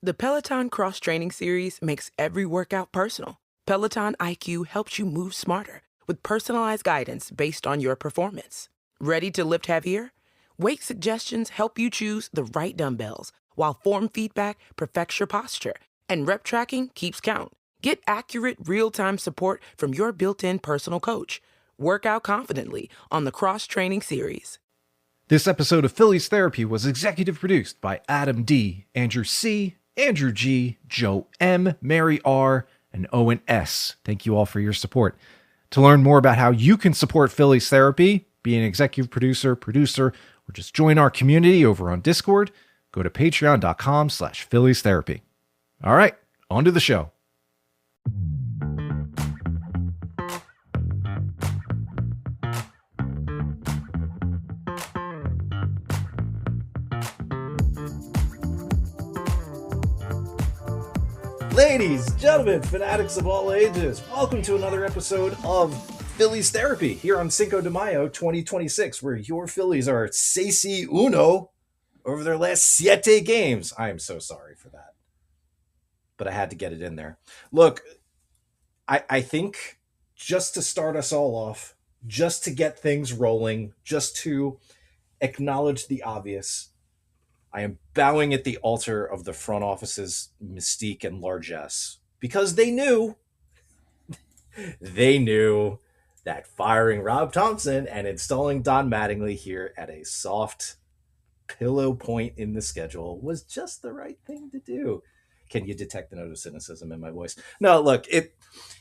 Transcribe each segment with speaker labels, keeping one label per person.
Speaker 1: The Peloton Cross Training Series makes every workout personal. Peloton IQ helps you move smarter with personalized guidance based on your performance. Ready to lift heavier? Weight suggestions help you choose the right dumbbells, while form feedback perfects your posture and rep tracking keeps count. Get accurate, real-time support from your built-in personal coach. Work out confidently on the Cross Training Series.
Speaker 2: This episode of Phillies Therapy was executive produced by Adam D., Andrew C., Andrew G., Joe M., Mary R., and Owen S. Thank you all for your support. To learn more about how you can support Phillies Therapy, be an executive producer, or just join our community over on Discord, go to patreon.com/Phillies Therapy. All right, on to the show. Ladies, gentlemen, fanatics of all ages, welcome to another episode of Phillies Therapy here on Cinco de Mayo 2026, where your Phillies are 6-1 over their last 7 games. I am so sorry for that, but I had to get it in there. Look, I think just to start us all off, just to get things rolling, just to acknowledge the obvious, I am bowing at the altar of the front office's mystique and largesse because they knew that firing Rob Thompson and installing Don Mattingly here at a soft pillow point in the schedule was just the right thing to do. Can you detect the note of cynicism in my voice? No, look,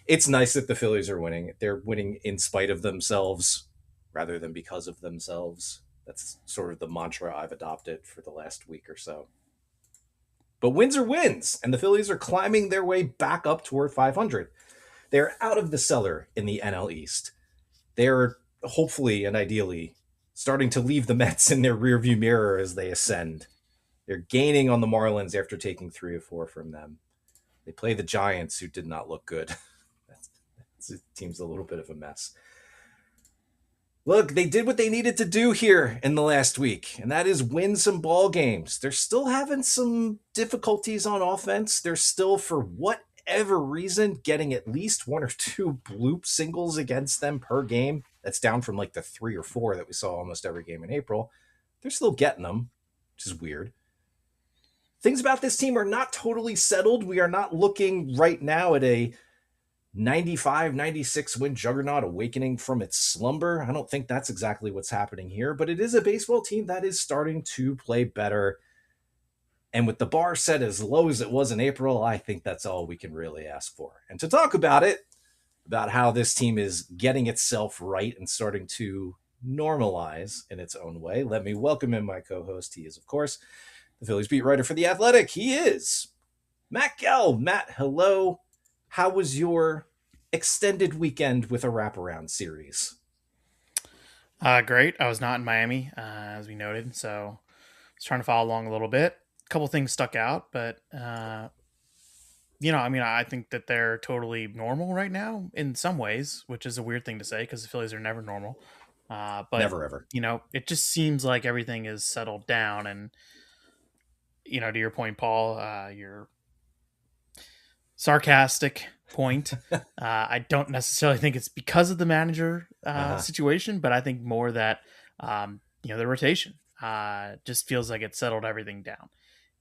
Speaker 2: it's nice that the Phillies are winning. They're winning in spite of themselves rather than because of themselves. That's sort of the mantra I've adopted for the last week or so. But wins are wins, and the Phillies are climbing their way back up toward 500. They're out of the cellar in the NL East. They're hopefully and ideally starting to leave the Mets in their rearview mirror as they ascend. They're gaining on the Marlins after taking 3 or 4 from them. They play the Giants, who did not look good. The team's a little bit of a mess. Look, they did what they needed to do here in the last week, and that is win some ball games. They're still having some difficulties on offense. They're still, for whatever reason, getting at least 1 or 2 bloop singles against them per game. That's down from like the 3 or 4 that we saw almost every game in April. They're still getting them, which is weird. Things about this team are not totally settled. We are not looking right now at a 95-96 win juggernaut awakening from its slumber. I don't think that's exactly what's happening here, but it is a baseball team that is starting to play better. And with the bar set as low as it was in April, I think that's all we can really ask for. And to talk about it, about how this team is getting itself right and starting to normalize in its own way, let me welcome in my co-host. He is, of course, the Phillies beat writer for The Athletic. He is Matt Gell. Matt, hello. How was your extended weekend with a wraparound series?
Speaker 3: Great. I was not in Miami, as we noted, so I was trying to follow along a little bit. A couple things stuck out, but, I think that they're totally normal right now in some ways, which is a weird thing to say because the Phillies are never normal. But
Speaker 2: never, ever.
Speaker 3: It just seems like everything is settled down. And, to your point, Paul, your sarcastic point. I don't necessarily think it's because of the manager situation, but I think more that, the rotation just feels like it settled everything down.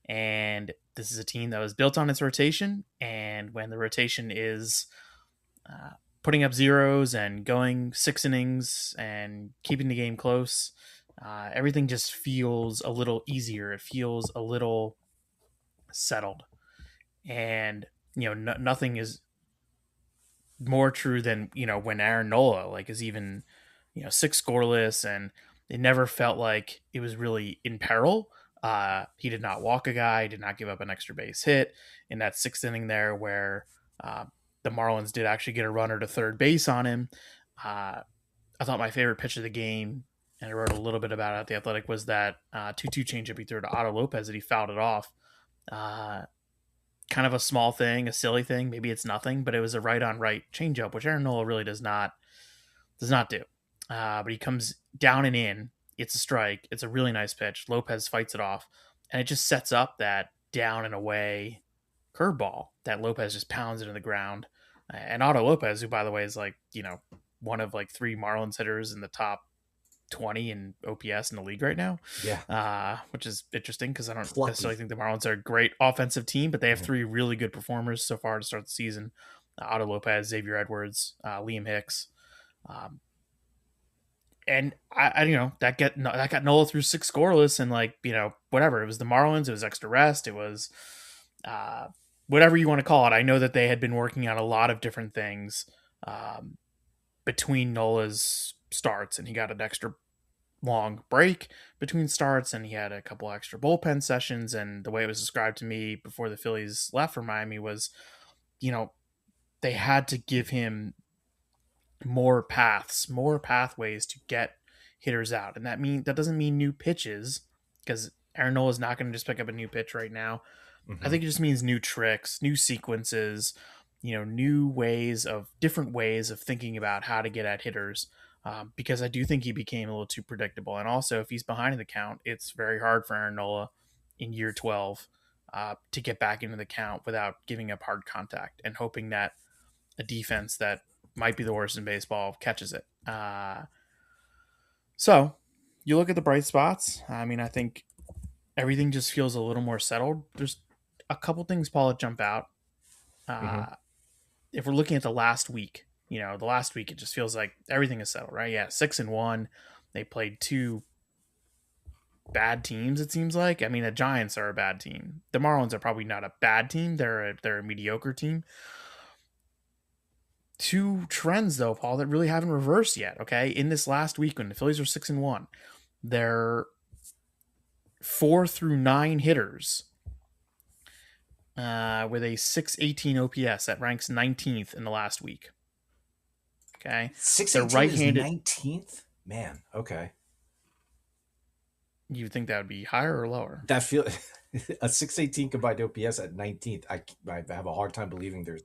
Speaker 3: And this is a team that was built on its rotation. And when the rotation is putting up zeros and going 6 innings and keeping the game close, everything just feels a little easier. It feels a little settled. And nothing is more true than, when Aaron Nola is even, 6 scoreless, and it never felt like it was really in peril. He did not walk a guy, did not give up an extra base hit in that 6th inning there where the Marlins did actually get a runner to third base on him. I thought my favorite pitch of the game, and I wrote a little bit about it at The Athletic, was that 2-2 changeup he threw to Otto Lopez that he fouled it off. Kind of a small thing, a silly thing. Maybe it's nothing, but it was a right-on-right changeup, which Aaron Nola really does not do. But he comes down and in. It's a strike. It's a really nice pitch. Lopez fights it off, and it just sets up that down and away curveball that Lopez just pounds into the ground. And Otto Lopez, who by the way is like, one of like 3 Marlins hitters in the top 20 in OPS in the league right now.
Speaker 2: Yeah.
Speaker 3: Which is interesting because I don't
Speaker 2: Plucky.
Speaker 3: necessarily think the Marlins are a great offensive team, but they have 3 really good performers so far to start the season. Otto Lopez, Xavier Edwards, Liam Hicks. And I that got Nola through 6 scoreless, and like, whatever. It was the Marlins, it was extra rest, it was whatever you want to call it. I know that they had been working on a lot of different things between Nola's starts, and he got an extra long break between starts, and he had a couple extra bullpen sessions. And the way it was described to me before the Phillies left for Miami was, they had to give him more pathways to get hitters out. And that doesn't mean new pitches, because Aaron Nola is not going to just pick up a new pitch right now. I think it just means new tricks, new sequences, different ways of thinking about how to get at hitters. Because I do think he became a little too predictable. And also, if he's behind in the count, it's very hard for Aaron Nola in year 12 to get back into the count without giving up hard contact and hoping that a defense that might be the worst in baseball catches it. So you look at the bright spots. I mean, I think everything just feels a little more settled. There's a couple things, Paul, that jump out. If we're looking at the last week, it just feels like everything is settled, right? Yeah, 6-1. They played 2 bad teams, it seems like. I mean, the Giants are a bad team. The Marlins are probably not a bad team. They're a mediocre team. 2 trends, though, Paul, that really haven't reversed yet, okay? In this last week, when the Phillies were 6-1, their 4 through 9 hitters with a 618 OPS that ranks 19th in the last week. Okay,
Speaker 2: 618 right-handed is 19th. Man, okay.
Speaker 3: You think that would be higher or lower?
Speaker 2: That feel a 618 combined OPS at 19th. I have a hard time believing there's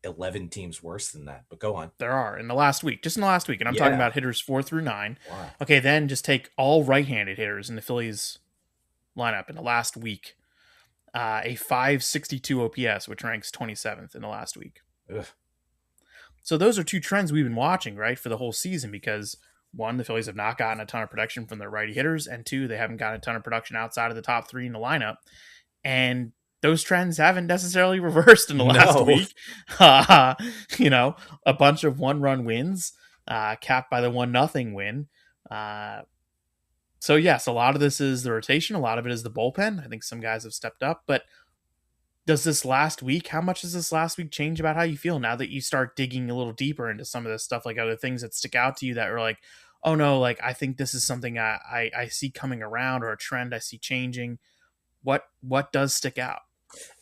Speaker 2: 11 teams worse than that. But go on.
Speaker 3: There are in the last week, and I'm talking about hitters 4 through 9.
Speaker 2: Wow.
Speaker 3: Okay, then just take all right-handed hitters in the Phillies lineup in the last week. A 562 OPS, which ranks 27th in the last week.
Speaker 2: Ugh.
Speaker 3: So those are 2 trends we've been watching, right, for the whole season, because 1, the Phillies have not gotten a ton of production from their righty hitters, and 2, they haven't gotten a ton of production outside of the top 3 in the lineup. And those trends haven't necessarily reversed in the last week. A bunch of 1-run wins, capped by the 1-0 win. So yes, a lot of this is the rotation. A lot of it is the bullpen. I think some guys have stepped up, but how much does this last week change about how you feel now that you start digging a little deeper into some of this stuff, like other things that stick out to you that are like, oh no, like I think this is something I see coming around, or a trend I see changing. What does stick out?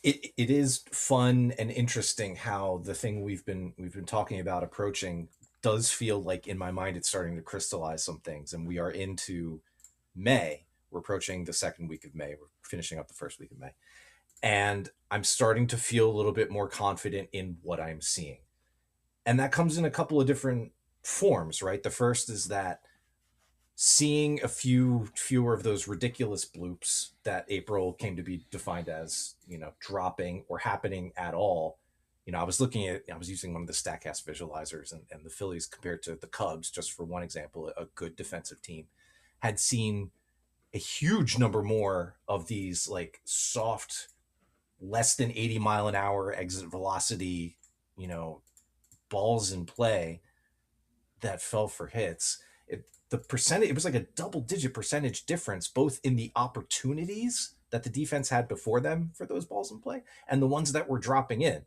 Speaker 2: It is fun and interesting how the thing we've been talking about approaching does feel like, in my mind, it's starting to crystallize some things, and we are into May. We're approaching the second week of May. We're finishing up the first week of May. And I'm starting to feel a little bit more confident in what I'm seeing. And that comes in a couple of different forms, right? The first is that seeing a fewer of those ridiculous bloops that April came to be defined as, dropping or happening at all. I was using one of the StatCast visualizers, and the Phillies compared to the Cubs, just for one example, a good defensive team, had seen a huge number more of these like soft, less than 80 mile an hour exit velocity, balls in play that fell for hits. The percentage, it was like a double-digit percentage difference, both in the opportunities that the defense had before them for those balls in play and the ones that were dropping in.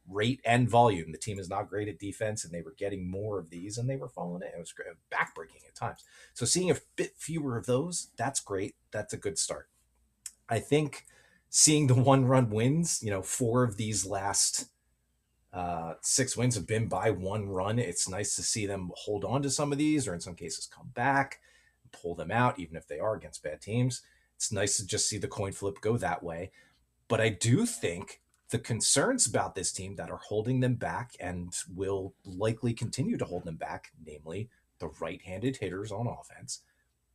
Speaker 2: Rate and volume. The team is not great at defense, and they were getting more of these, and they were falling in. It was backbreaking at times. So seeing a bit fewer of those, that's great. That's a good start. I think seeing the 1-run wins, 4 of these last 6 wins have been by 1 run. It's nice to see them hold on to some of these, or in some cases come back, pull them out, even if they are against bad teams. It's nice to just see the coin flip go that way. But I do think the concerns about this team that are holding them back and will likely continue to hold them back, namely the right-handed hitters on offense,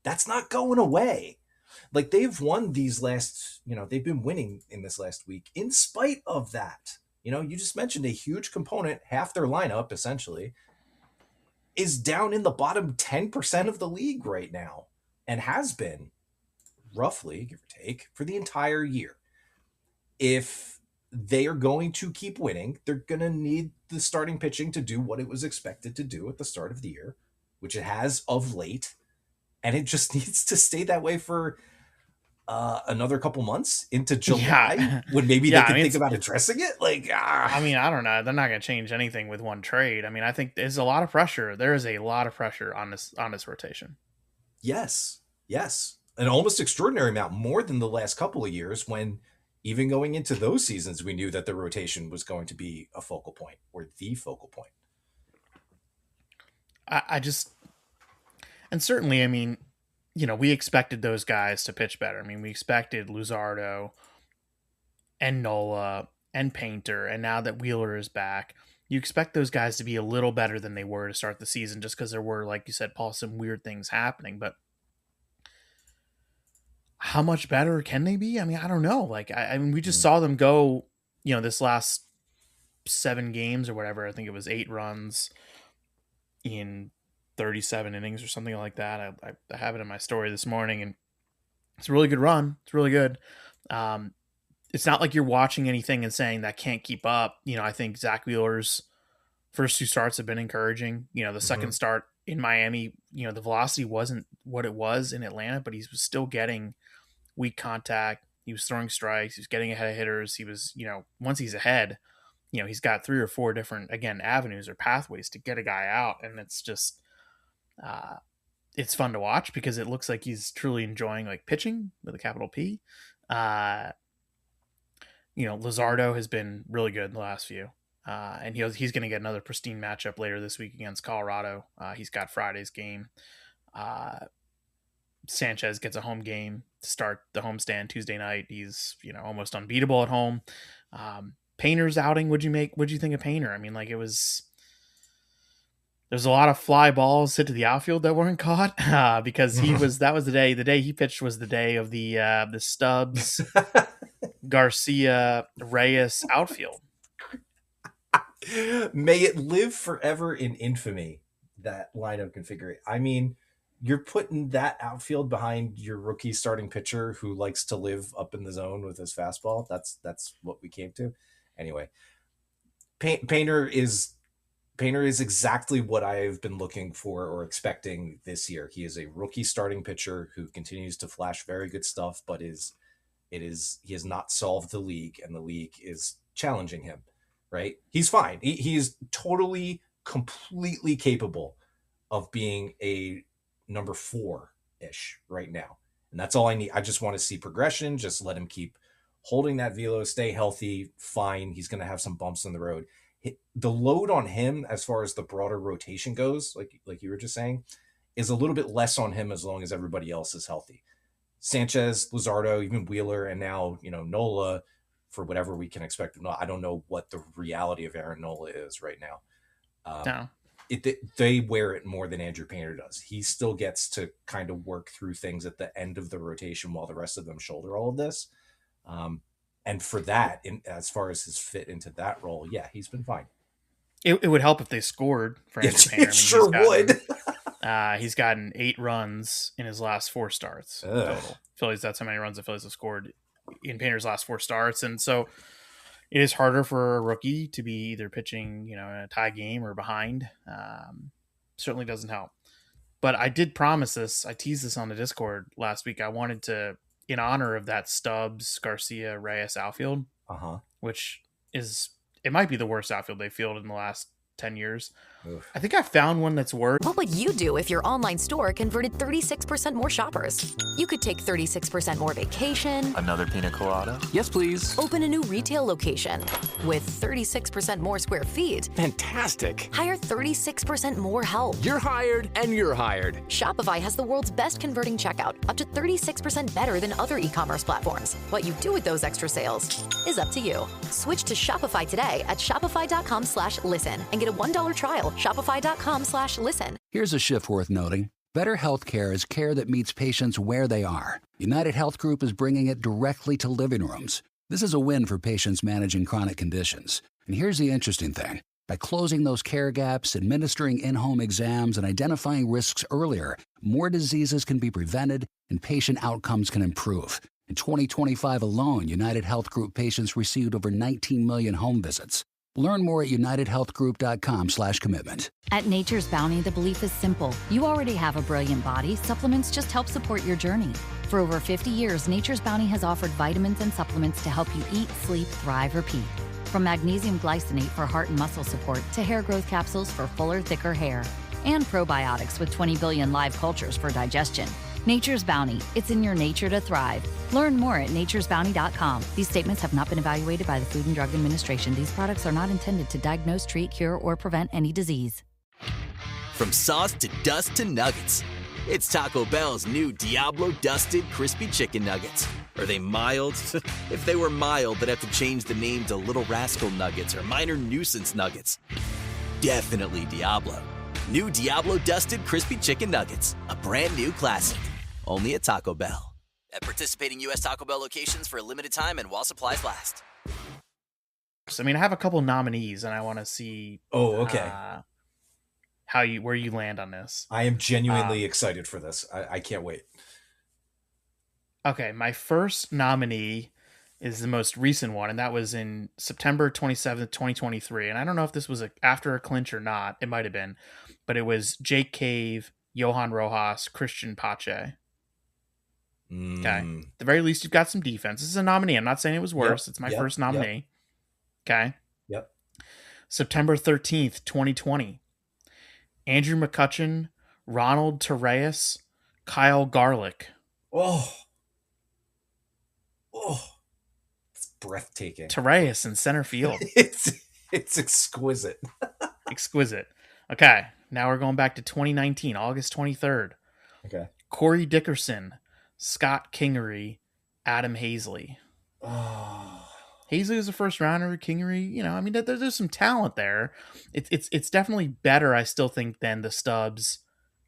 Speaker 2: that's not going away. Like they've won these last, they've been winning in this last week in spite of that. You just mentioned a huge component, half their lineup essentially, is down in the bottom 10% of the league right now and has been roughly, give or take, for the entire year. If they are going to keep winning, they're going to need the starting pitching to do what it was expected to do at the start of the year, which it has of late. And it just needs to stay that way for another couple months into July, when maybe they can think about addressing it.
Speaker 3: I don't know. They're not going to change anything with one trade. I think there's a lot of pressure. There is a lot of pressure on this rotation.
Speaker 2: Yes. An almost extraordinary amount, more than the last couple of years, when even going into those seasons, we knew that the rotation was going to be a focal point or the focal point.
Speaker 3: And certainly, we expected those guys to pitch better. We expected Luzardo and Nola and Painter, and now that Wheeler is back, you expect those guys to be a little better than they were to start the season, just because there were, like you said, Paul, some weird things happening. But how much better can they be? I don't know. We just saw them go, this last 7 games or whatever. I think it was 8 runs in 37 innings or something like that. I have it in my story this morning, and it's a really good run. It's really good. It's not like you're watching anything and saying that can't keep up. I think Zack Wheeler's first 2 starts have been encouraging. The second start in Miami, the velocity wasn't what it was in Atlanta, but he was still getting weak contact. He was throwing strikes. He was getting ahead of hitters. He was, once he's ahead, he's got 3 or 4 different, again, avenues or pathways to get a guy out. And it's just, it's fun to watch because it looks like he's truly enjoying pitching with a capital P. Luzardo has been really good in the last few. And he's going to get another pristine matchup later this week against Colorado. He's got Friday's game. Sanchez gets a home game to start the homestand Tuesday night. He's, almost unbeatable at home. Painter's outing. What'd you think of Painter? There's a lot of fly balls hit to the outfield that weren't caught because that was the day he pitched was the day of the Stubbs, Garcia, Reyes outfield.
Speaker 2: May it live forever in infamy, that lineup configuration. You're putting that outfield behind your rookie starting pitcher who likes to live up in the zone with his fastball. That's what we came to. Anyway, Painter is exactly what I've been looking for or expecting this year. He is a rookie starting pitcher who continues to flash very good stuff, but he has not solved the league, and the league is challenging him, right? He's fine. He is totally, completely capable of being a number 4-ish right now. And that's all I need. I just want to see progression. Just let him keep holding that velo, stay healthy. Fine. He's going to have some bumps in the road. The load on him, as far as the broader rotation goes, like you were just saying, is a little bit less on him as long as everybody else is healthy. Sanchez, Luzardo, even Wheeler, and now, Nola, for whatever we can expect. I don't know what the reality of Aaron Nola is right now.
Speaker 3: No.
Speaker 2: They wear it more than Andrew Painter does. He still gets to kind of work through things at the end of the rotation while the rest of them shoulder all of this. And for that, as far as his fit into that role, yeah, he's been fine.
Speaker 3: It would help if they scored for Andrew Painter.
Speaker 2: It sure would.
Speaker 3: He's gotten 8 runs in his last 4 starts total. Phillies, that's how many runs the Phillies have scored in Painter's last 4 starts. And so it is harder for a rookie to be either pitching, in a tie game or behind. Certainly doesn't help. But I did promise this. I teased this on the Discord last week. I wanted to, in honor of that Stubbs, Garcia, Reyes outfield, which it might be the worst outfield they fielded in the last 10 years. Oof. I think I found one that's worse.
Speaker 4: What would you do if your online store converted 36% more shoppers? You could take 36% more vacation.
Speaker 5: Another pina colada? Yes, please.
Speaker 4: Open a new retail location with 36% more square feet.
Speaker 5: Fantastic.
Speaker 4: Hire 36% more help.
Speaker 5: You're hired and you're hired.
Speaker 4: Shopify has the world's best converting checkout, up to 36% better than other e-commerce platforms. What you do with those extra sales is up to you. Switch to Shopify today at shopify.com/listen and get a $1 trial. Shopify.com/listen.
Speaker 6: Here's a shift worth noting. Better healthcare is care that meets patients where they are. United Health Group is bringing it directly to living rooms. This is a win for patients managing chronic conditions. And here's the interesting thing. By closing those care gaps, administering in-home exams, and identifying risks earlier, more diseases can be prevented and patient outcomes can improve. In 2025 alone, United Health Group patients received over 19 million home visits. Learn more at unitedhealthgroup.com/commitment.
Speaker 7: At Nature's Bounty, the belief is simple. You already have a brilliant body. Supplements just help support your journey. For over 50 years, Nature's Bounty has offered vitamins and supplements to help you eat, sleep, thrive, repeat. From magnesium glycinate for heart and muscle support to hair growth capsules for fuller, thicker hair. And probiotics with 20 billion live cultures for digestion. Nature's Bounty. It's in your nature to thrive. Learn more at naturesbounty.com. These statements have not been evaluated by the Food and Drug Administration. These products are not intended to diagnose, treat, cure, or prevent any disease.
Speaker 8: From sauce to dust to nuggets, it's Taco Bell's new Diablo Dusted Crispy Chicken Nuggets. Are they mild? If they were mild, they'd have to change the name to Little Rascal Nuggets or Minor Nuisance Nuggets. Definitely Diablo. New Diablo Dusted Crispy Chicken Nuggets. A brand new classic. Only at Taco Bell. At participating U.S. Taco Bell locations for a limited time and while supplies last.
Speaker 3: I mean, I have a couple nominees, and I want to see.
Speaker 2: Oh, okay.
Speaker 3: Where you land on this.
Speaker 2: I am genuinely excited for this. I can't wait.
Speaker 3: Okay, my first nominee is the most recent one, and that was in September 27th, 2023. And I don't know if this was after a clinch or not. It might have been. But it was Jake Cave, Johan Rojas, Christian Pache. Okay. At the very least, you've got some defense. This is a nominee. I'm not saying it was worse. It's my first nominee. Okay.
Speaker 2: Yep.
Speaker 3: September 13th, 2020. Andrew McCutchen, Ronald Torreyes, Kyle Garlick.
Speaker 2: Oh, it's breathtaking.
Speaker 3: Torreyes in center field.
Speaker 2: It's exquisite.
Speaker 3: Exquisite. Okay. Now we're going back to 2019, August 23rd.
Speaker 2: Okay.
Speaker 3: Corey Dickerson, Scott Kingery, Adam Hazley.
Speaker 2: Oh.
Speaker 3: Hazley was a first rounder. Kingery, I mean, there's some talent there. It's definitely better, I still think, than the Stubbs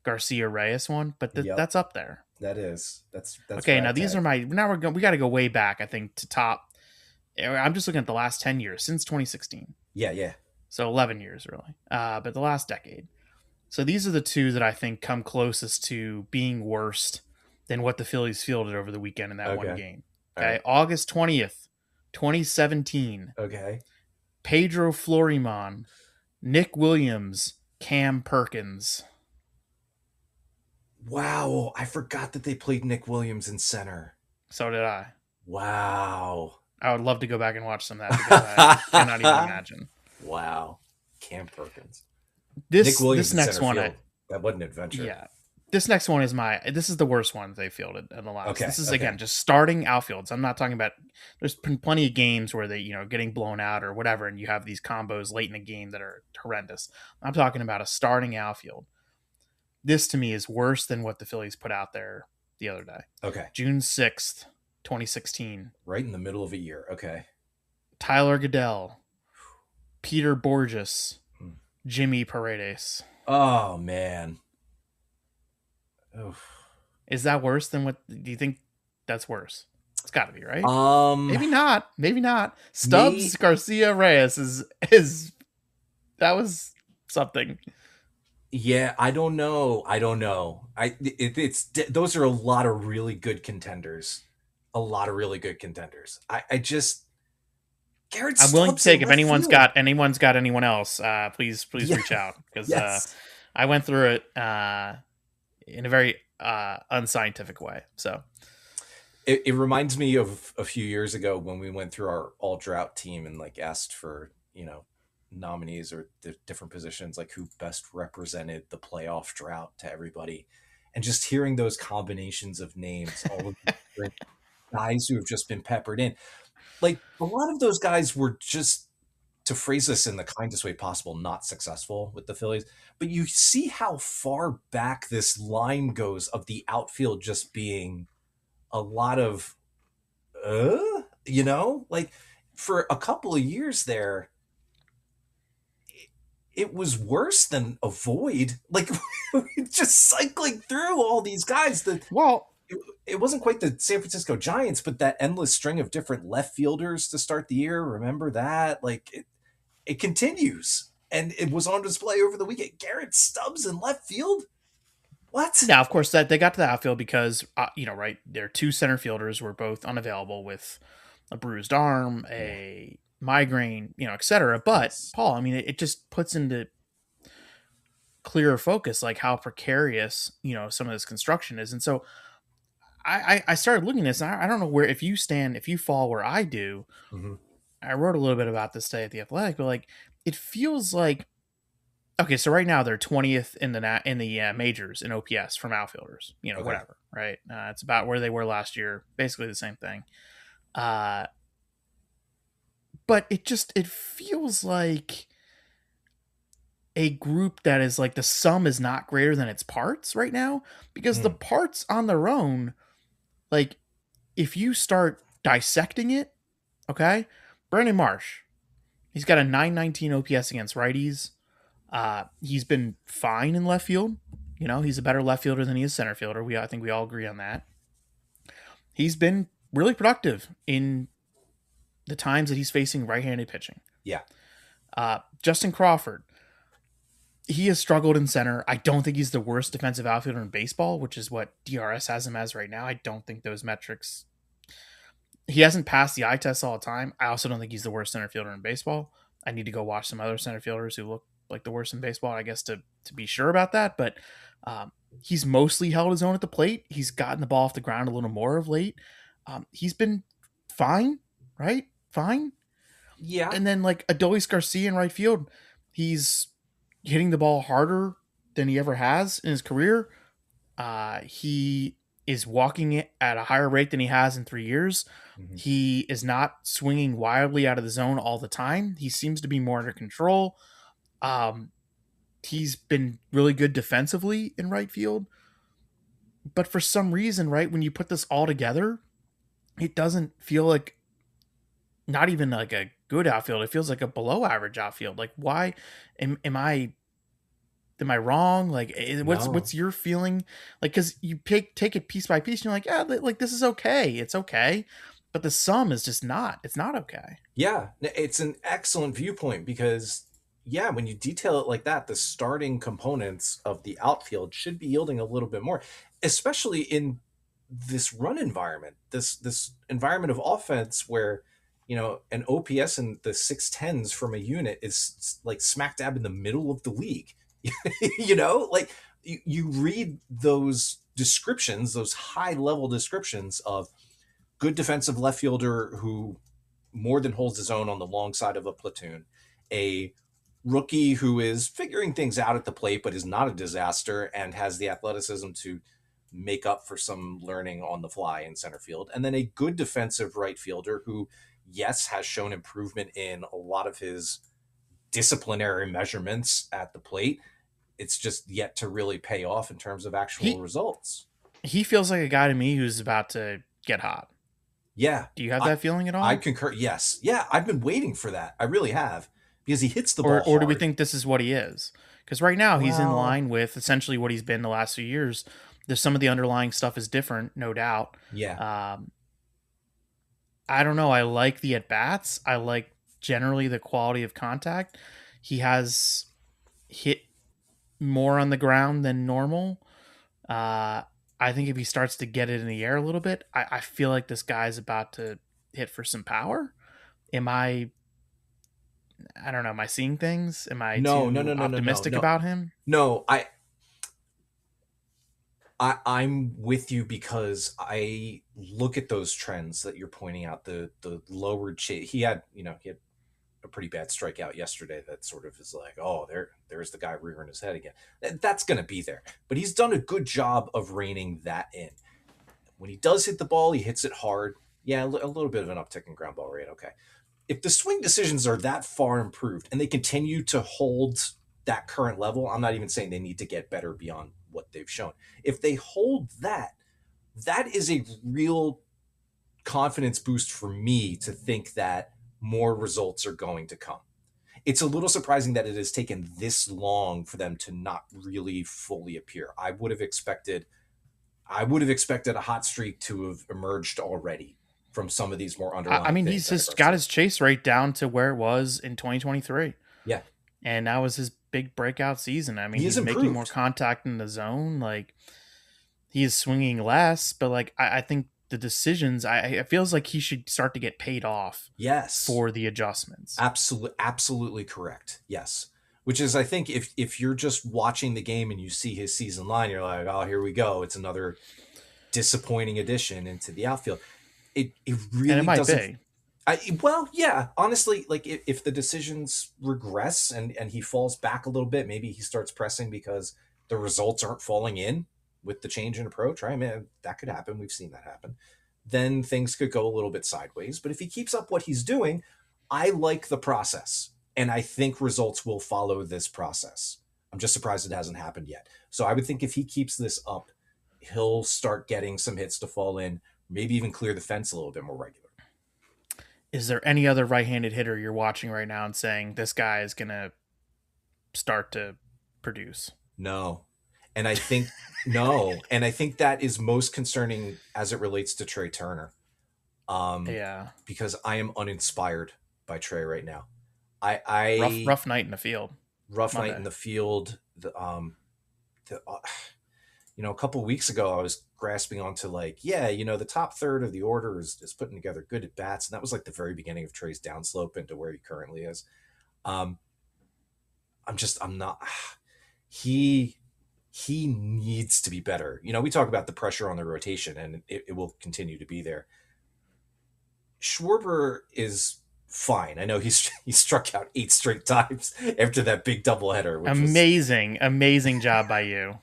Speaker 3: Garcia Reyes one, but that's up there.
Speaker 2: That is. That's
Speaker 3: okay. Now these are we got to go way back, I think, to top. I'm just looking at the last 10 years since 2016.
Speaker 2: Yeah.
Speaker 3: So 11 years really. But the last decade. So these are the two that I think come closest to being worse than what the Phillies fielded over the weekend in that one game. Okay. Right. August 20th, 2017.
Speaker 2: Okay.
Speaker 3: Pedro Floriman, Nick Williams, Cam Perkins.
Speaker 2: Wow. I forgot that they played Nick Williams in center.
Speaker 3: So did I.
Speaker 2: Wow.
Speaker 3: I would love to go back and watch some of that because I cannot even imagine.
Speaker 2: Wow. Cam Perkins.
Speaker 3: This next one,
Speaker 2: that wasn't an adventure.
Speaker 3: Yeah. This next one is this is the worst one they fielded in the last.
Speaker 2: Okay.
Speaker 3: This is again just starting outfields. I'm not talking about. There's been plenty of games where they getting blown out or whatever, and you have these combos late in the game that are horrendous. I'm talking about a starting outfield. This to me is worse than what the Phillies put out there the other day.
Speaker 2: Okay.
Speaker 3: June 6th, 2016.
Speaker 2: Right in the middle of a year. Okay.
Speaker 3: Tyler Goodell, Peter Borges, Jimmy Paredes.
Speaker 2: Oh man. Oof.
Speaker 3: Is that worse than what? Do you think that's worse? It's got to be, right? Maybe not. Stubbs Garcia Reyes is that was something.
Speaker 2: Yeah, I don't know. It's those are a lot of really good contenders. I just Garrett.
Speaker 3: I'm willing to take if anyone's got anyone else. Please reach out because I went through it in a very unscientific way. So
Speaker 2: it reminds me of a few years ago when we went through our all drought team and asked for nominees or different positions, who best represented the playoff drought to everybody, and just hearing those combinations of names, all of the guys who have just been peppered in. A lot of those guys were just, to phrase this in the kindest way possible, not successful with the Phillies. But you see how far back this line goes of the outfield just being a lot of, for a couple of years there, it was worse than a void. Like just cycling through all these guys. It wasn't quite the San Francisco Giants, but that endless string of different left fielders to start the year. Remember that? Like it continues, and it was on display over the weekend. Garrett Stubbs in left field. What?
Speaker 3: Now, of course, that they got to the outfield because right, their two center fielders were both unavailable with a bruised arm, a migraine, etc. But
Speaker 2: Yes.
Speaker 3: Paul, I mean, it just puts into clearer focus like how precarious some of this construction is, and so I started looking at this, and I don't know where if you fall where I do.
Speaker 2: Mm-hmm.
Speaker 3: I wrote a little bit about this today at the Athletic, but like it feels like. Okay, so right now they're 20th in the majors in OPS from outfielders. Okay. Whatever, right? It's about where they were last year, basically the same thing. But it feels like a group that is like the sum is not greater than its parts right now, because the parts on their own, like if you start dissecting it, okay, Brandon Marsh, he's got a 919 OPS against righties. He's been fine in left field. He's a better left fielder than he is center fielder. I think we all agree on that. He's been really productive in the times that he's facing right-handed pitching.
Speaker 2: Yeah.
Speaker 3: Justin Crawford, he has struggled in center. I don't think he's the worst defensive outfielder in baseball, which is what DRS has him as right now. I don't think those metrics. He hasn't passed the eye test all the time. I also don't think he's the worst center fielder in baseball. I need to go watch some other center fielders who look like the worst in baseball, I guess, to be sure about that. But he's mostly held his own at the plate. He's gotten the ball off the ground a little more of late. He's been fine, right? Fine.
Speaker 2: Yeah.
Speaker 3: And then like Adolis Garcia in right field, he's hitting the ball harder than he ever has in his career. He is walking it at a higher rate than he has in 3 years. Mm-hmm. He is not swinging wildly out of the zone all the time. He seems to be more under control. He's been really good defensively in right field, but for some reason, right, when you put this all together, it doesn't feel like not even like a good outfield. It feels like a below average outfield. Like, why am I wrong? Like, what's your feeling? Like, cause you take it piece by piece and you're like, yeah, like this is okay. It's okay. But the sum is just it's not okay.
Speaker 2: Yeah. It's an excellent viewpoint because when you detail it like that, the starting components of the outfield should be yielding a little bit more, especially in this run environment, this environment of offense where, an OPS in the 610s from a unit is like smack dab in the middle of the league. Like you read those descriptions, those high level descriptions of good defensive left fielder who more than holds his own on the long side of a platoon, a rookie who is figuring things out at the plate, but is not a disaster and has the athleticism to make up for some learning on the fly in center field. And then a good defensive right fielder who, yes, has shown improvement in a lot of his disciplinary measurements at the plate. It's just yet to really pay off in terms of actual results.
Speaker 3: He feels like a guy to me who's about to get hot.
Speaker 2: Yeah.
Speaker 3: Do you have that feeling at all?
Speaker 2: I concur. Yes. Yeah. I've been waiting for that. I really have. Because he hits the ball
Speaker 3: or do we think this is what he is? Because right now he's in
Speaker 2: Well-
Speaker 3: line with essentially what he's been the last few years. There's some of the underlying stuff is different, no doubt.
Speaker 2: Yeah.
Speaker 3: I don't know. I like the at-bats. I like generally the quality of contact. He has hit more on the ground than normal. I think if he starts to get it in the air a little bit, I feel like this guy's about to hit for some power. I don't know. Am I seeing things? Am I
Speaker 2: No,
Speaker 3: optimistic about him?
Speaker 2: No, I'm with you because I look at those trends that you're pointing out. The lowered chase. He had a pretty bad strikeout yesterday. That sort of is like, oh, there's the guy rearing his head again. That's going to be there. But he's done a good job of reining that in. When he does hit the ball, he hits it hard. Yeah, a little bit of an uptick in ground ball rate. Okay. If the swing decisions are that far improved and they continue to hold that current level, I'm not even saying they need to get better beyond what they've shown. If they hold that is a real confidence boost for me to think that more results are going to come. it's a little surprising that it has taken this long for them to not really fully appear. I would have expected a hot streak to have emerged already from some of these more underlying
Speaker 3: I mean,
Speaker 2: things.
Speaker 3: he's just got his chase rate down to where it was in 2023.
Speaker 2: Yeah.
Speaker 3: And that was his big breakout season. I mean,
Speaker 2: He's
Speaker 3: making more
Speaker 2: improved.
Speaker 3: contact in the zone. Like, he is swinging less, but like, I think the decisions, it feels like he should start to get paid off.
Speaker 2: Yes.
Speaker 3: For the adjustments.
Speaker 2: Absolutely correct. Yes. Which is, I think, if you're just watching the game and you see his season line, you're like, oh, here we go. It's another disappointing addition into the outfield. It really
Speaker 3: and it might
Speaker 2: doesn't.
Speaker 3: Be.
Speaker 2: Well, yeah, honestly, like if the decisions regress and he falls back a little bit, maybe he starts pressing because the results aren't falling in with the change in approach, right? I mean, that could happen. We've seen that happen. Then things could go a little bit sideways. But if he keeps up what he's doing, I like the process. And I think results will follow this process. I'm just surprised it hasn't happened yet. So I would think if he keeps this up, he'll start getting some hits to fall in, maybe even clear the fence a little bit more regular.
Speaker 3: Is there any other right-handed hitter you're watching right now and saying this guy is going to start to produce?
Speaker 2: No. And I think no. And I think that is most concerning as it relates to Trey Turner.
Speaker 3: Yeah.
Speaker 2: Because I am uninspired by Trey right now.
Speaker 3: Rough night in the field.
Speaker 2: Rough night in the field. A couple of weeks ago, I was grasping onto the top third of the order is putting together good at bats, and that was like the very beginning of Trey's downslope into where he currently is. I'm not. He needs to be better. We talk about the pressure on the rotation, and it will continue to be there. Schwarber is fine. I know he struck out 8 straight times after that big doubleheader.
Speaker 3: Amazing job by you.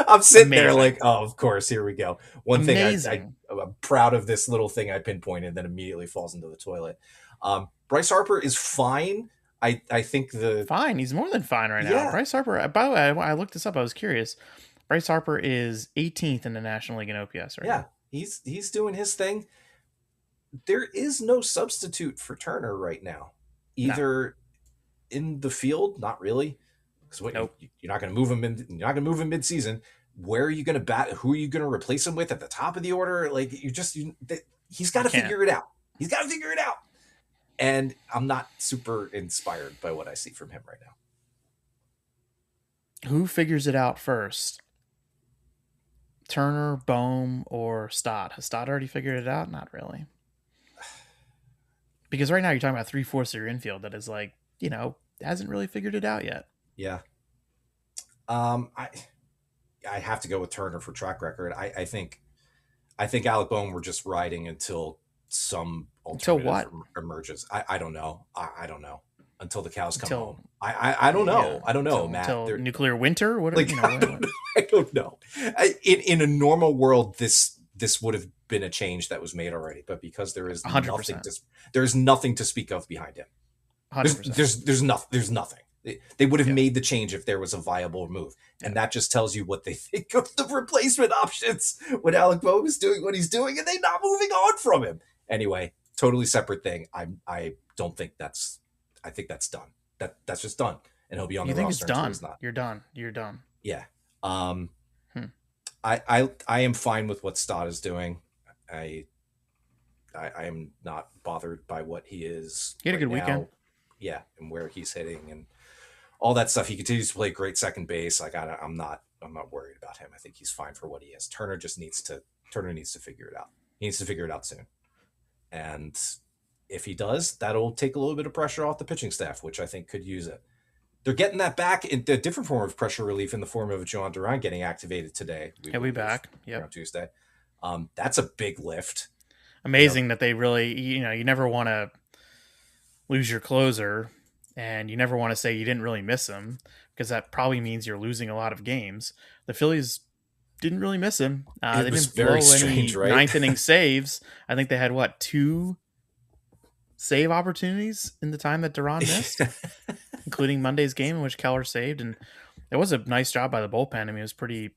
Speaker 2: I'm sitting there like, oh, of course, here we go. One
Speaker 3: Amazing.
Speaker 2: thing I'm proud of this little thing I pinpointed, then immediately falls into the toilet. Bryce Harper is fine. I think
Speaker 3: fine. He's more than fine right now.
Speaker 2: Yeah.
Speaker 3: Bryce Harper. By the way, I looked this up. I was curious. Bryce Harper is 18th in the National League in OPS right now.
Speaker 2: He's doing his thing. There is no substitute for Turner right now, either in the field, not really, because
Speaker 3: nope.
Speaker 2: You're not going to move him in. You're not going to move him mid-season. Where are you going to bat? Who are you going to replace him with at the top of the order? Like he's got to figure it out. He's got to figure it out. And I'm not super inspired by what I see from him right now.
Speaker 3: Who figures it out first? Turner, Bohm, or Stott? Has Stott already figured it out? Not really. Because right now you're talking about 3/4 of your infield that is hasn't really figured it out yet.
Speaker 2: Yeah. I have to go with Turner for track record. I think Alec Bohm we're just riding until some alternative emerges. I don't know. I don't know until the cows come home. I don't know. Yeah. I don't know, Matt.
Speaker 3: Until nuclear winter? What?
Speaker 2: I don't know. In a normal world, this would have been a change that was made already, but because there is
Speaker 3: 100%.
Speaker 2: There's nothing to speak of behind him.
Speaker 3: 100%.
Speaker 2: There's nothing. They would have made the change if there was a viable move, and that just tells you what they think of the replacement options when Alec Bohm is doing what he's doing, and they're not moving on from him. Anyway, totally separate thing. I don't think that's. I think that's done. That's just done, and he'll be on the roster.
Speaker 3: You think it's done?
Speaker 2: He's not.
Speaker 3: You're done. You're done.
Speaker 2: Yeah. I am fine with what Stott is doing. I am not bothered by what he is.
Speaker 3: He had a good weekend.
Speaker 2: Yeah, and where he's hitting and all that stuff. He continues to play great second base. I'm not worried about him. I think he's fine for what he is. Turner needs to figure it out. He needs to figure it out soon. And if he does, that'll take a little bit of pressure off the pitching staff, which I think could use it. They're getting that back in a different form of pressure relief in the form of Joan Duran getting activated today.
Speaker 3: We back.
Speaker 2: On Tuesday. That's a big lift.
Speaker 3: Amazing that they really, you never want to lose your closer, and you never want to say you didn't really miss him, because that probably means you're losing a lot of games. The Phillies didn't really miss him. They didn't blow any ninth inning saves. I think they had 2 save opportunities in the time that Duran missed, including Monday's game in which Keller saved. And it was a nice job by the bullpen. I mean, it was pretty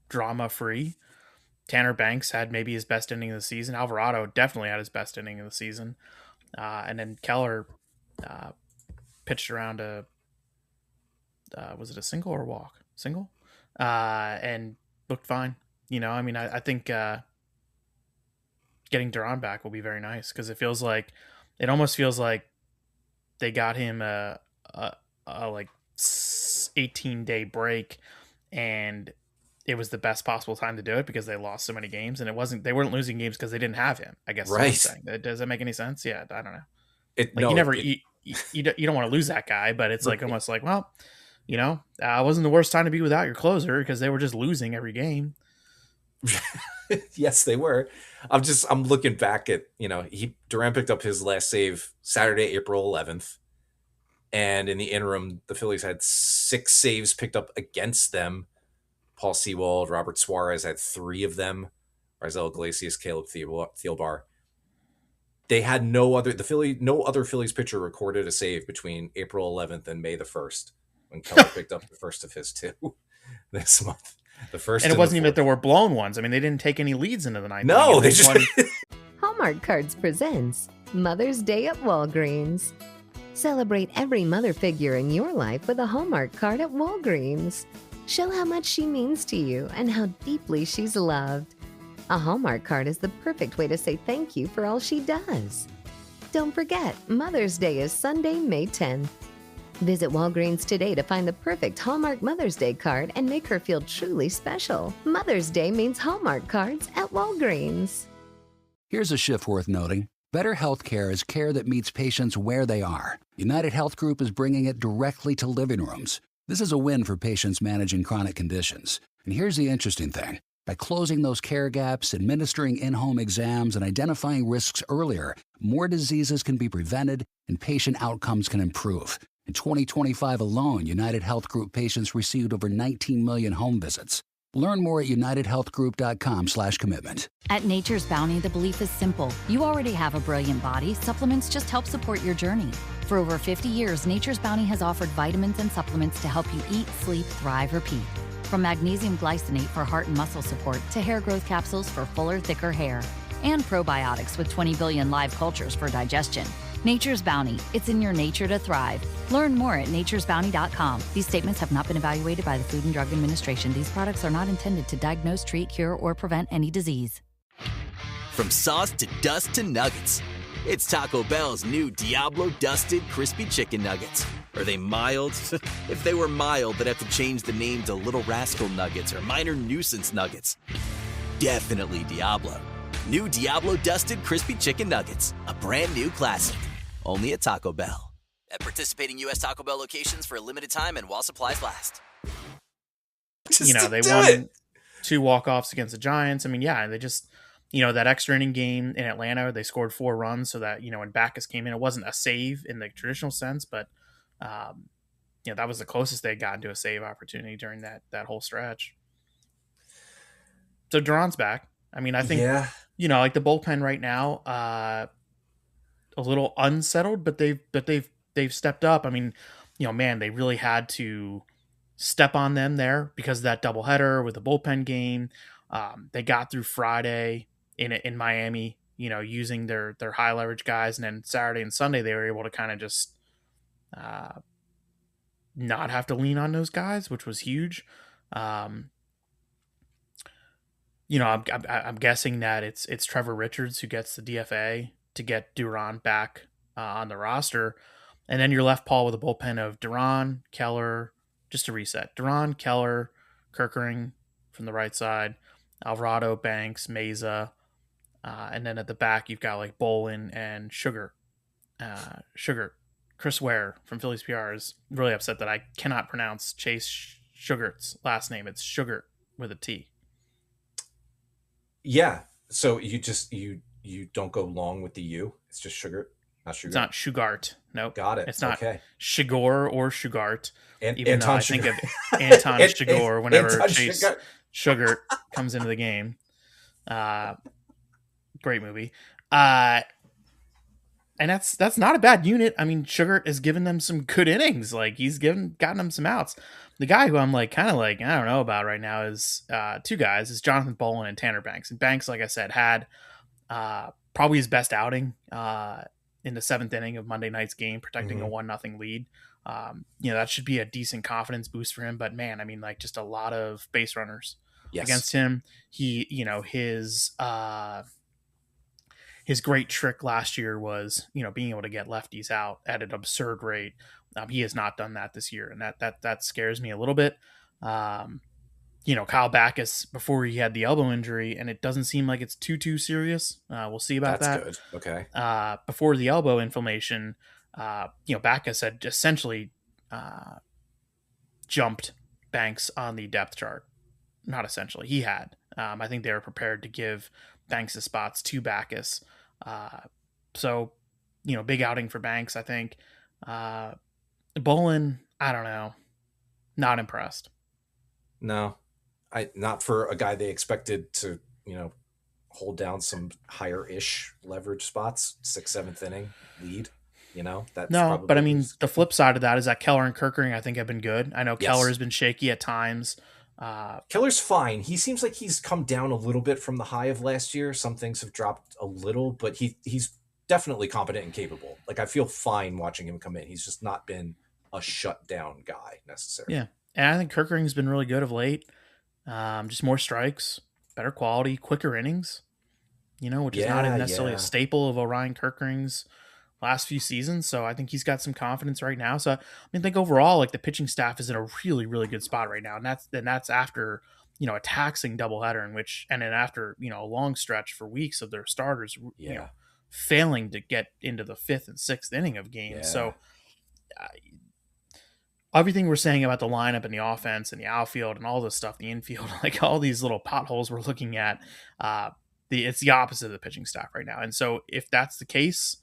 Speaker 3: drama-free. Tanner Banks had maybe his best inning of the season. Alvarado definitely had his best inning of the season. And then Keller pitched around was it a single or a walk? Single, and looked fine. I think getting Duran back will be very nice because it almost feels like they got him a like 18-day break, and it was the best possible time to do it because they lost so many games, and they weren't losing games because they didn't have him. I guess
Speaker 2: right.
Speaker 3: Is what I'm saying. Does that make any sense? Yeah, I don't know. You don't want to lose that guy, but it's like almost like, well, it wasn't the worst time to be without your closer because they were just losing every game.
Speaker 2: Yes, they were. I'm looking back at, Duran picked up his last save Saturday, April 11th. And in the interim, the Phillies had 6 saves picked up against them. Paul Sewald, Robert Suarez had 3 of them. Raisel Iglesias, Caleb Thielbar. They had no other Phillies pitcher recorded a save between April 11th and May the 1st when Keller picked up the first of his 2 this month. The first,
Speaker 3: and it wasn't even that there were blown ones. I mean, they didn't take any leads into the ninth.
Speaker 2: No, they just
Speaker 9: Hallmark Cards presents Mother's Day at Walgreens. Celebrate every mother figure in your life with a Hallmark card at Walgreens. Show how much she means to you and how deeply she's loved. A Hallmark card is the perfect way to say thank you for all she does. Don't forget, Mother's Day is Sunday, May 10th. Visit Walgreens today to find the perfect Hallmark Mother's Day card and make her feel truly special. Mother's Day means Hallmark cards at Walgreens.
Speaker 6: Here's a shift worth noting. Better healthcare is care that meets patients where they are. United Health Group is bringing it directly to living rooms. This is a win for patients managing chronic conditions. And here's the interesting thing. By closing those care gaps, administering in-home exams, and identifying risks earlier, more diseases can be prevented and patient outcomes can improve. In 2025 alone, United Health Group patients received over 19 million home visits. Learn more at unitedhealthgroup.com/commitment.
Speaker 7: At Nature's Bounty, the belief is simple. You already have a brilliant body. Supplements just help support your journey. For over 50 years, Nature's Bounty has offered vitamins and supplements to help you eat, sleep, thrive, repeat. From magnesium glycinate for heart and muscle support to hair growth capsules for fuller, thicker hair. And probiotics with 20 billion live cultures for digestion. Nature's Bounty. It's in your nature to thrive. Learn more at naturesbounty.com. These statements have not been evaluated by the Food and Drug Administration. These products are not intended to diagnose, treat, cure, or prevent any disease.
Speaker 8: From sauce to dust to nuggets, it's Taco Bell's new Diablo Dusted Crispy Chicken Nuggets. Are they mild? If they were mild, they'd have to change the name to Little Rascal Nuggets or Minor Nuisance Nuggets. Definitely Diablo. New Diablo Dusted Crispy Chicken Nuggets. A brand new classic. Only at Taco Bell. At participating U.S. Taco Bell locations for a limited time and while supplies last.
Speaker 3: They won 2 walk-offs against the Giants. I mean, yeah, they just, that extra inning game in Atlanta, they scored 4 runs so that, when Backus came in, it wasn't a save in the traditional sense, but, that was the closest they had gotten to a save opportunity during that whole stretch. So Duran's back. I mean, I think, like the bullpen right now, a little unsettled, but they've stepped up. I mean, they really had to step on them there because of that doubleheader with the bullpen game. They got through Friday in Miami, using their high leverage guys, and then Saturday and Sunday they were able to kind of just not have to lean on those guys, which was huge. I'm guessing that it's Trevor Richards who gets the DFA to get Duran back on the roster. And then you're left, Paul, with a bullpen of Duran, Keller, just to reset. Duran, Keller, Kerkering from the right side, Alvarado, Banks, Meza. And then at the back, you've got like Bolin and Sugar. Chris Ware from Phillies PR is really upset that I cannot pronounce Chase Sugart's last name. It's Sugar with a T.
Speaker 2: Yeah. So you don't go long with the U. It's just Sugar, not Sugar.
Speaker 3: It's not Shugart. Nope.
Speaker 2: Got it.
Speaker 3: It's not
Speaker 2: okay.
Speaker 3: Shigor or Shugart. Even
Speaker 2: Anton
Speaker 3: though I think of Anton Shigor whenever Chase Sugar comes into the game. Great movie. And that's not a bad unit. I mean, Sugar has given them some good innings. Like he's gotten them some outs. The guy who I'm I don't know about right now is 2 guys. Is Jonathan Bolin and Tanner Banks. And Banks, like I said, had probably his best outing in the 7th inning of Monday night's game, protecting a 1-0 lead. That should be a decent confidence boost for him. But man, I mean, like, just a lot of base runners against him. He, his great trick last year was, being able to get lefties out at an absurd rate. He has not done that this year, and that scares me a little bit. Kyle Backus, before he had the elbow injury, and it doesn't seem like it's too serious. We'll see about that.
Speaker 2: That's good. Okay.
Speaker 3: Before the elbow inflammation, Backus had essentially jumped Banks on the depth chart. Not essentially, he had. I think they were prepared to give Banks' spots to Backus. So, big outing for Banks, I think. Bolin, I don't know. Not impressed.
Speaker 2: No, not for a guy they expected to, hold down some higher-ish leverage spots, 6th, 7th inning lead. That's
Speaker 3: no, but I mean, the flip side of that is that Keller and Kerkering, I think, have been good. I know Keller has been shaky at times.
Speaker 2: Keller's fine. He seems like he's come down a little bit from the high of last year. Some things have dropped a little, but he's definitely competent and capable. Like, I feel fine watching him come in. He's just not been a shutdown guy necessarily.
Speaker 3: Yeah, and I think Kerkering's been really good of late. Just more strikes, better quality, quicker innings. Which is not necessarily a staple of Orion Kerkering's last few seasons. So I think he's got some confidence right now. So I think overall, like, the pitching staff is in a really, really good spot right now. And that's after, a taxing doubleheader and then after, a long stretch for weeks of their starters, failing to get into the 5th and 6th inning of games. Yeah. So everything we're saying about the lineup and the offense and the outfield and all this stuff, the infield, like all these little potholes we're looking at, it's the opposite of the pitching staff right now. And so if that's the case,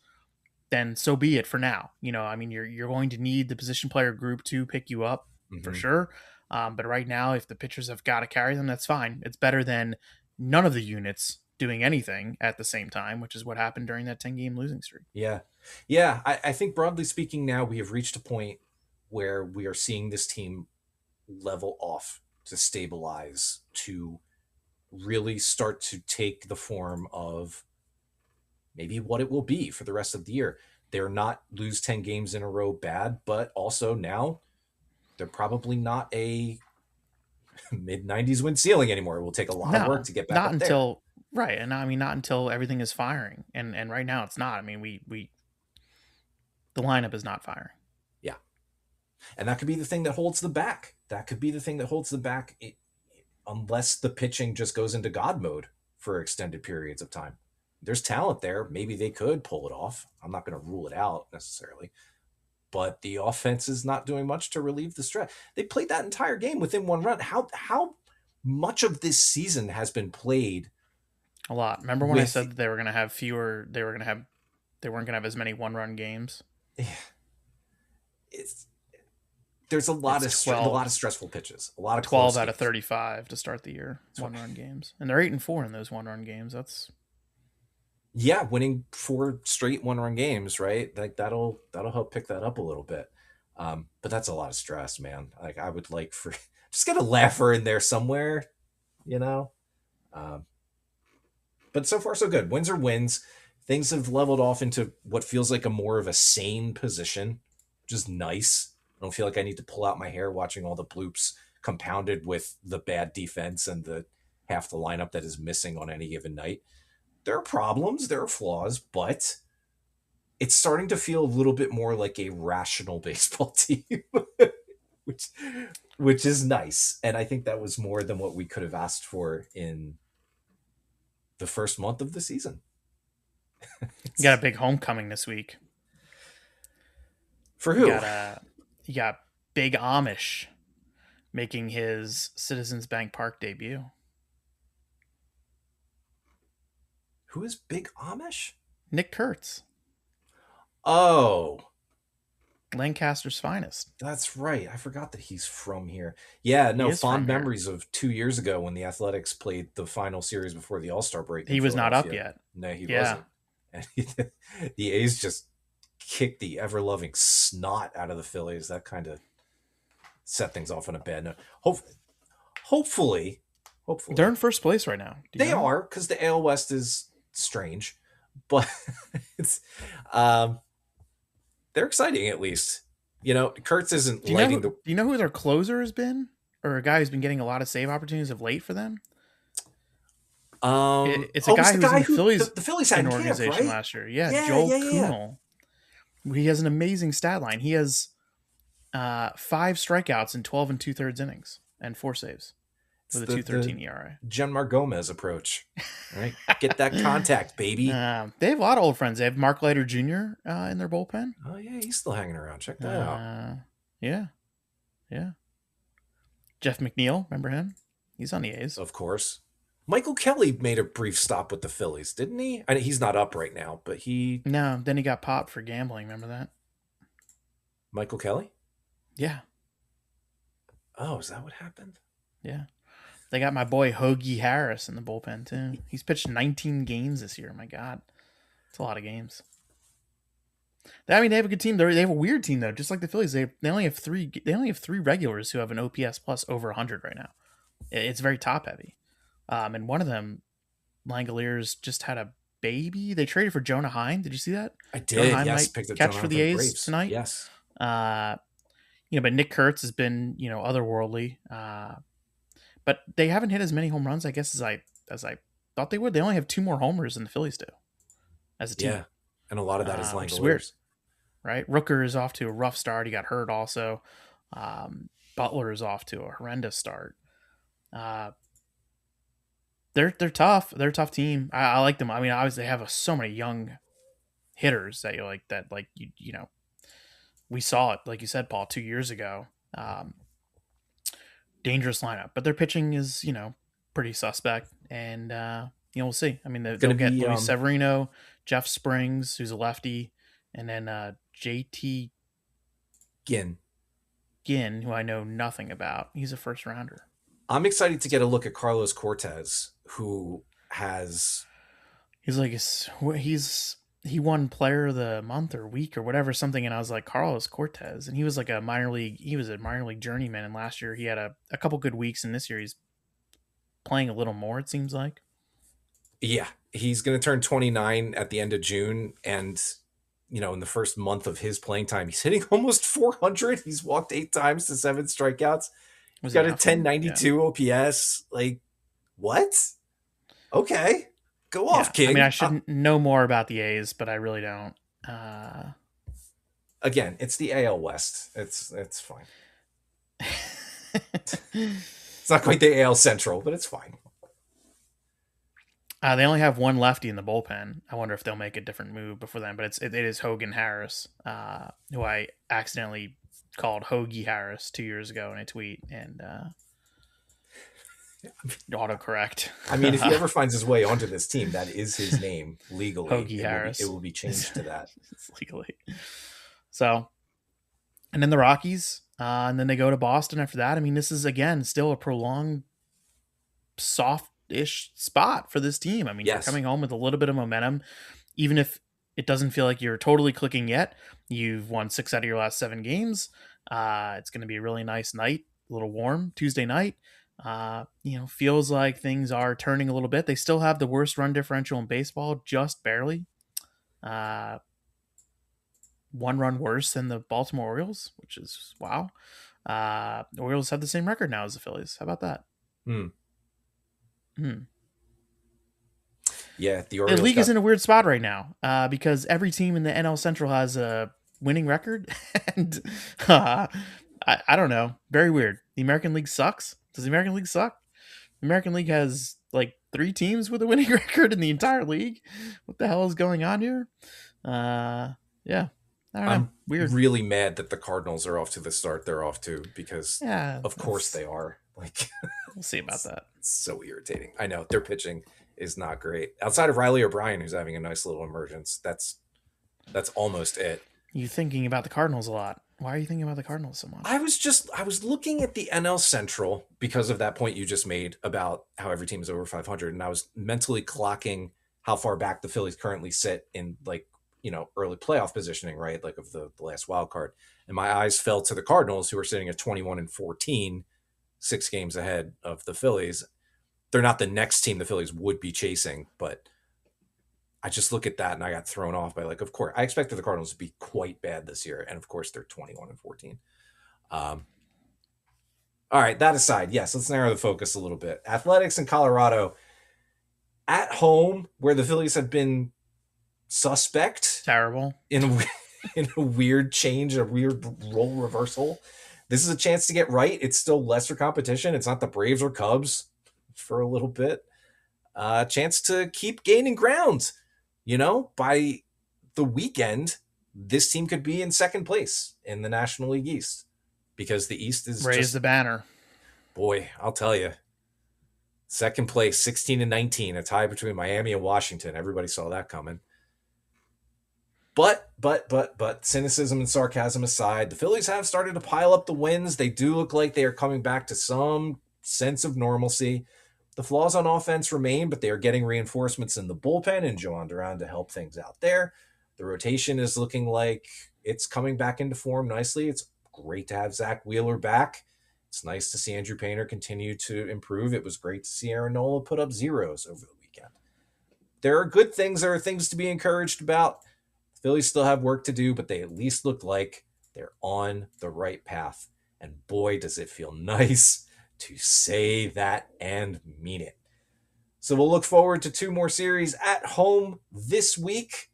Speaker 3: then so be it for now. You're going to need the position player group to pick you up for sure. But right now, if the pitchers have got to carry them, that's fine. It's better than none of the units doing anything at the same time, which is what happened during that 10-game losing streak.
Speaker 2: Yeah. Yeah. I think broadly speaking, now we have reached a point where we are seeing this team level off, to stabilize, to really start to take the form of maybe what it will be for the rest of the year. They're not lose 10 games in a row bad, but also now they're probably not a mid-90s win ceiling anymore. It will take a lot of work to get back up
Speaker 3: until there. Right. And not until everything is firing. And right now it's not. The lineup is not firing.
Speaker 2: Yeah. And that could be the thing that holds them back. Unless the pitching just goes into God mode for extended periods of time. There's talent there. Maybe they could pull it off. I'm not going to rule it out necessarily. But the offense is not doing much to relieve the stress. They played that entire game within 1 run. How much of this season has been played?
Speaker 3: A lot. Remember when I said that they were going to have fewer, they weren't going to have as many 1-run games? Yeah.
Speaker 2: There's a lot of stressful pitches. A lot of
Speaker 3: 12 out of 35 to start the year, 1-run games. And they're 8-4 in those 1-run games. That's
Speaker 2: winning 4 straight 1-run games, right? Like that'll help pick that up a little bit. But that's a lot of stress, man. Like, I would like for just get a laugher in there somewhere, But so far so good. Wins are wins. Things have leveled off into what feels like a more of a sane position, which is nice. I don't feel like I need to pull out my hair watching all the bloops compounded with the bad defense and the half the lineup that is missing on any given night. There are problems, there are flaws, but it's starting to feel a little bit more like a rational baseball team, which is nice. And I think that was more than what we could have asked for in the first month of the season.
Speaker 3: You got a big homecoming this week.
Speaker 2: For who?
Speaker 3: You got Big Amish making his Citizens Bank Park debut.
Speaker 2: Who is Big Amish?
Speaker 3: Nick Kurtz.
Speaker 2: Oh.
Speaker 3: Lancaster's finest.
Speaker 2: That's right. I forgot that he's from here. Yeah, no, fond memories of 2 years ago when the Athletics played the final series before the All-Star break.
Speaker 3: He was not up yet.
Speaker 2: No, he wasn't. And the A's just kicked the ever-loving snot out of the Phillies. That kind of set things off on a bad note. Hopefully.
Speaker 3: They're in first place right now.
Speaker 2: They are, because the AL West is strange. But it's They're exciting at least. Kurtz isn't
Speaker 3: Do
Speaker 2: lighting
Speaker 3: you know who their closer has been, or a guy who's been getting a lot of save opportunities of late for them? It's a guy who was in the Phillies,
Speaker 2: the Phillies had in camp,
Speaker 3: organization
Speaker 2: right?
Speaker 3: last year. Yeah, Joel Kuhnel. He has an amazing stat line. He has 5 strikeouts in 12 and 2/3 innings and 4 saves with a 2.13 ERA.
Speaker 2: Genmar Gomez approach, right? Get that contact, baby.
Speaker 3: They have a lot of old friends. They have Mark Leiter Jr. In their bullpen.
Speaker 2: Oh yeah, he's still hanging around. Check that out.
Speaker 3: Yeah. Jeff McNeil, remember him? He's on the A's,
Speaker 2: of course. Michael Kelly made a brief stop with the Phillies, didn't he? I mean, he's not up right now, but
Speaker 3: No, then he got popped for gambling. Remember that?
Speaker 2: Michael Kelly?
Speaker 3: Yeah.
Speaker 2: Oh, is that what happened?
Speaker 3: Yeah. They got my boy Hoagie Harris in the bullpen, too. He's pitched 19 games this year. My God. It's a lot of games. They have a good team. They have a weird team, though. Just like the Phillies, they only have 3 regulars who have an OPS plus over 100 right now. It's very top-heavy. And one of them, Langoliers, just had a baby. They traded for Jonah Heim. Did you see that?
Speaker 2: I did. Yes,
Speaker 3: picked up catch Jonah for the A's Braves tonight.
Speaker 2: Yes.
Speaker 3: But Nick Kurtz has been, otherworldly. But they haven't hit as many home runs, I guess, as I thought they would. They only have 2 more homers than the Phillies do as a team. Yeah,
Speaker 2: and a lot of that is
Speaker 3: Langoliers. Weird, right? Rooker is off to a rough start. He got hurt also. Butler is off to a horrendous start. They're tough. They're a tough team. I like them. I mean, obviously they have so many young hitters that we saw it, like you said, Paul, 2 years ago. Dangerous lineup, but their pitching is, pretty suspect, and we'll see. I mean, they'll get Luis Severino, Jeff Springs, who's a lefty, and then JT
Speaker 2: Ginn,
Speaker 3: who I know nothing about. He's a first rounder.
Speaker 2: I'm excited to get a look at Carlos Cortez, who
Speaker 3: he won player of the month or week or whatever, something. And I was like, Carlos Cortez. And he was a minor league journeyman. And last year he had a couple good weeks. And this year he's playing a little more, it seems like.
Speaker 2: Yeah. He's going to turn 29 at the end of June. And, in the first month of his playing time, he's hitting almost 400. He's walked 8 times to 7 strikeouts. He's got a 1092 OPS. Like, what? Okay. Go off, King.
Speaker 3: I mean, I should know more about the A's, but I really don't.
Speaker 2: Again, it's the AL West. It's fine. It's not quite the AL Central, but it's fine.
Speaker 3: They only have 1 lefty in the bullpen. I wonder if they'll make a different move before then. But it is Hogan Harris, who I accidentally called Hoagie Harris 2 years ago in a tweet, and autocorrect.
Speaker 2: I mean, if he ever finds his way onto this team, that is his name legally.
Speaker 3: Hoagie Harris.
Speaker 2: It will be changed to that.
Speaker 3: Legally. So, and then the Rockies, and then they go to Boston after that. I mean, this is, again, still a prolonged soft-ish spot for this team. I mean, You're coming home with a little bit of momentum, even if it doesn't feel like you're totally clicking yet. You've won 6 out of your last 7 games. It's going to be a really nice night, a little warm Tuesday night. Feels like things are turning a little bit. They still have the worst run differential in baseball, just barely. 1 run worse than the Baltimore Orioles, which is wow. The Orioles have the same record now as the Phillies. How about that?
Speaker 2: Yeah, the Orioles.
Speaker 3: The league is in a weird spot right now because every team in the NL Central has a winning record, and I don't know. Very weird. The American League sucks. Does the American League suck? The American League has 3 teams with a winning record in the entire league. What the hell is going on here? Yeah. I don't know.
Speaker 2: I'm
Speaker 3: Weird.
Speaker 2: really mad that the Cardinals are off to the start they're off to because of course they are.
Speaker 3: We'll see about that.
Speaker 2: It's so irritating. I know their pitching is not great. Outside of Riley O'Brien, who's having a nice little emergence, that's almost it.
Speaker 3: You thinking about the Cardinals a lot. Why are you thinking about the Cardinals so much?
Speaker 2: I was looking at the NL Central because of that point you just made about how every team is over 500. And I was mentally clocking how far back the Phillies currently sit in early playoff positioning, right? Like of the last wild card. And my eyes fell to the Cardinals, who are sitting at 21-14, 6 games ahead of the Phillies. They're not the next team the Phillies would be chasing, but I just look at that and I got thrown off by, like, of course, I expected the Cardinals to be quite bad this year. And of course, they're 21-14. All right, that aside, yes, let's narrow the focus a little bit. Athletics in Colorado at home, where the Phillies have been suspect.
Speaker 3: Terrible.
Speaker 2: In a weird change, a weird role reversal. This is a chance to get right. It's still lesser competition. It's not the Braves or Cubs for a little bit. A chance to keep gaining ground. You know, by the weekend, this team could be in second place in the National League East, because the East is
Speaker 3: raise the banner. Boy,
Speaker 2: I'll tell you. Second place, 16-19, a tie between Miami and Washington. Everybody saw that coming. But cynicism and sarcasm aside, the Phillies have started to pile up the wins. They do look like they are coming back to some sense of normalcy. The flaws on offense remain, but they are getting reinforcements in the bullpen and Jhoan Duran to help things out there. The rotation is looking like it's coming back into form nicely. It's great to have Zack Wheeler back. It's nice to see Andrew Painter continue to improve. It was great to see Aaron Nola put up zeros over the weekend. There are good things. There are things to be encouraged about. The Phillies still have work to do, but they at least look like they're on the right path. And boy, does it feel nice to say that and mean it. So we'll look forward to 2 more series at home this week.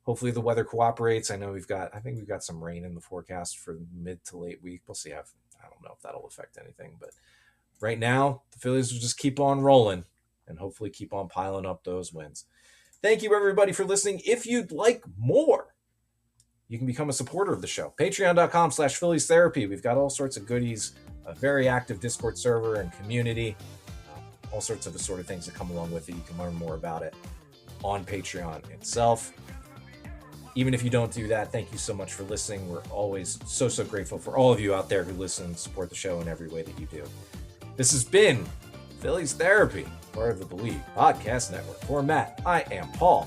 Speaker 2: Hopefully the weather cooperates. I think we've got some rain in the forecast for mid to late week. We'll see. I don't know if that'll affect anything, but right now the Phillies will just keep on rolling and hopefully keep on piling up those wins. Thank you, everybody, for listening. If you'd like more, you can become a supporter of the show. Patreon.com/Phillies Therapy. We've got all sorts of goodies, a very active Discord server and community, all sorts of assorted things that come along with it. You can learn more about it on Patreon itself. Even if you don't do that, thank you so much for listening. We're always so grateful for all of you out there who listen and support the show in every way that you do. This has been Phillies Therapy, part of the Believe Podcast Network. For Matt, I am Paul,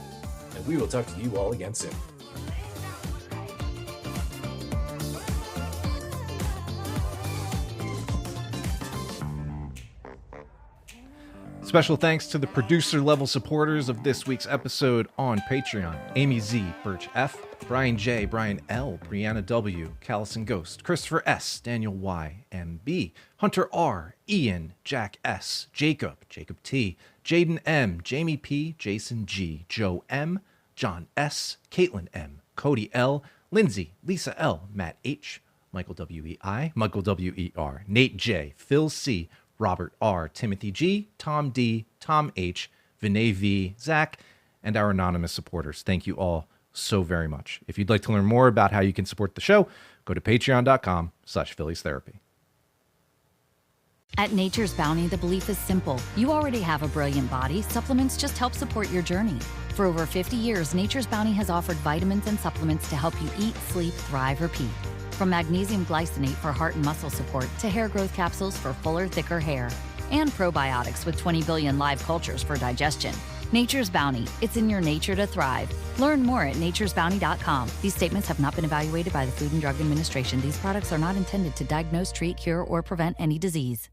Speaker 2: and we will talk to you all again soon.
Speaker 10: Special thanks to the producer-level supporters of this week's episode on Patreon: Amy Z, Birche F, Brian J, Brian L, Briana W, CallisonGhost, Christopher S, Daniel Y, MB, Hunter R, Ian, Jack S, Jacob T, Jaedon M, Jami P, Jason G, Joe M, John S, Kaitlin M, Kodi L, Lindsay, Lisa L, Matt H, Michael W.E.I, Michael W.E.R, Nate J, Phil C, Robert R, Timothy G, Tom D, Tom H, Vinay V, Zack, and our anonymous supporters. Thank you all so very much. If you'd like to learn more about how you can support the show, go to patreon.com/Phillies Therapy.
Speaker 7: At Nature's Bounty, the belief is simple. You already have a brilliant body. Supplements just help support your journey. For over 50 years, Nature's Bounty has offered vitamins and supplements to help you eat, sleep, thrive, repeat. From magnesium glycinate for heart and muscle support to hair growth capsules for fuller, thicker hair. And probiotics with 20 billion live cultures for digestion. Nature's Bounty. It's in your nature to thrive. Learn more at naturesbounty.com. These statements have not been evaluated by the Food and Drug Administration. These products are not intended to diagnose, treat, cure, or prevent any disease.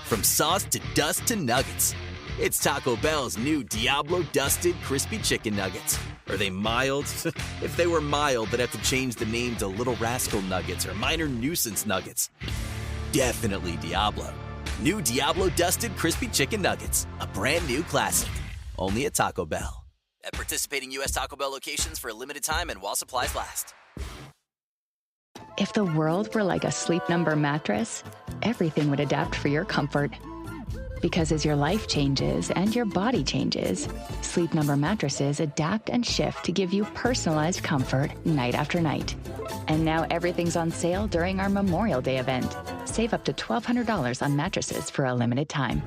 Speaker 8: From sauce to dust to nuggets, it's Taco Bell's new Diablo Dusted Crispy Chicken Nuggets. Are they mild? If they were mild, they'd have to change the name to Little Rascal Nuggets or Minor Nuisance Nuggets. Definitely Diablo. New Diablo Dusted Crispy Chicken Nuggets. A brand new classic. Only at Taco Bell. At participating U.S. Taco Bell locations for a limited time and while supplies last.
Speaker 11: If the world were like a Sleep Number mattress, everything would adapt for your comfort. Because as your life changes and your body changes, Sleep Number mattresses adapt and shift to give you personalized comfort night after night. And now everything's on sale during our Memorial Day event. Save up to $1,200 on mattresses for a limited time.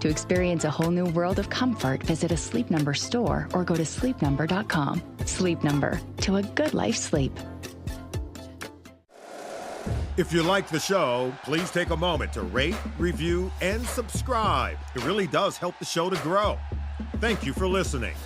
Speaker 11: To experience a whole new world of comfort, visit a Sleep Number store or go to sleepnumber.com. Sleep Number, to a good life sleep.
Speaker 12: If you like the show, please take a moment to rate, review, and subscribe. It really does help the show to grow. Thank you for listening.